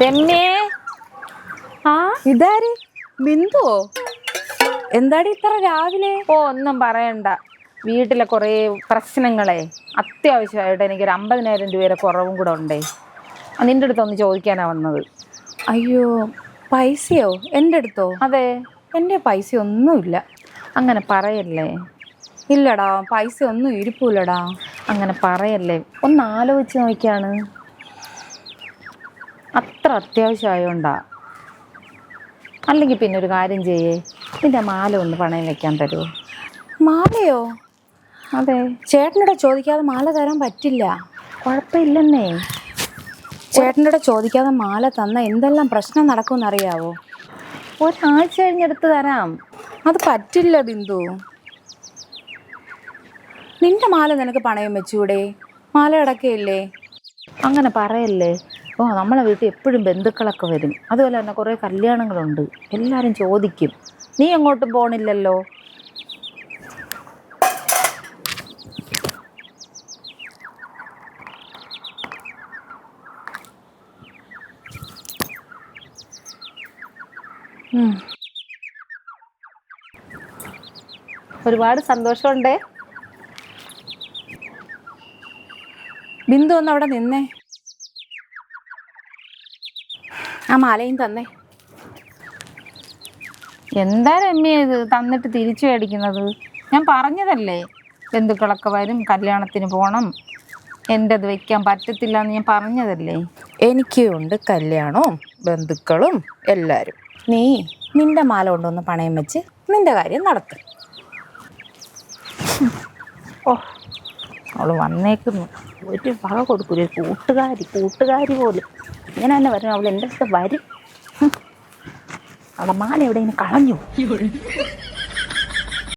രമ്യേ, ആ ഇതാര്? ബിന്ദുവോ? എന്താടി ഇത്ര രാവിലെ? ഒന്നും പറയണ്ട. വീട്ടിലെ കുറേ പ്രശ്നങ്ങളെ അത്യാവശ്യമായിട്ട് എനിക്കൊരു 50,000 രൂപയുടെ കുറവും കൂടെ ഉണ്ടേ. നിന്റെ അടുത്തൊന്ന് ചോദിക്കാനാ വന്നത്. അയ്യോ, പൈസയോ? എൻ്റെ അടുത്തോ? അതെ. എൻ്റെ പൈസ ഒന്നുമില്ല. അങ്ങനെ പറയല്ലേ. ഇല്ലടാ, പൈസ ഒന്നും ഇരിപ്പില്ലടാ. അങ്ങനെ പറയല്ലേ. ഒന്ന് ആലോചിച്ച് നോക്കിയാണ്. അത്ര അത്യാവശ്യമായോണ്ടാ. അല്ലെങ്കിൽ പിന്നെ ഒരു കാര്യം ചെയ്യേ, നിന്റെ മാല ഒന്ന് പണയം വെക്കാൻ തരുമോ? മാലയോ? അതെ. ചേട്ടനോട് ചോദിക്കാതെ മാല തരാൻ പറ്റില്ല. കുഴപ്പമില്ലെന്നേ. ചേട്ടനോട് ചോദിക്കാതെ മാല തന്ന എന്തെല്ലാം പ്രശ്നം നടക്കുമെന്നറിയാവോ? ഒരാഴ്ച കഴിഞ്ഞെടുത്ത് തരാം. അത് പറ്റില്ല ബിന്ദു. നിന്റെ മാല നിനക്ക് പണയം വെച്ചൂടെ? മാല അടക്കയില്ലേ? അങ്ങനെ പറയല്ലേ. നമ്മളെ വീട്ടിൽ എപ്പോഴും ബന്ധുക്കളൊക്കെ വരും. അതുപോലെ തന്നെ കുറേ കല്യാണങ്ങളുണ്ട്. എല്ലാവരും ചോദിക്കും. നീ എങ്ങോട്ടും പോണില്ലല്ലോ. ഒരുപാട് സന്തോഷമുണ്ടേ. ബിന്ദു ഒന്ന് അവിടെ നിന്നേ. ആ മാലയും തന്നേ. എന്താ രമ്യ ഇത് തന്നിട്ട് തിരിച്ചു മേടിക്കുന്നത്? ഞാൻ പറഞ്ഞതല്ലേ, ബന്ധുക്കളൊക്കെ വരും, കല്യാണത്തിന് പോകണം, എൻ്റെ അത് വെക്കാൻ പറ്റത്തില്ല എന്ന് ഞാൻ പറഞ്ഞതല്ലേ. എനിക്കുണ്ട് കല്യാണവും ബന്ധുക്കളും എല്ലാവരും. നീ നിന്റെ മാല കൊണ്ടൊന്ന് പണയം വെച്ച് നിന്റെ കാര്യം നടത്തും. അവൾ വന്നേക്കുന്നു. ഒരു വക കൊടുക്കൂല. കൂട്ടുകാരി പോലും ഇങ്ങനെ തന്നെ വരും. അവൾ എൻ്റെ അടുത്ത് വരും. അവളെ മാല എവിടെയെങ്കിലും കളഞ്ഞു.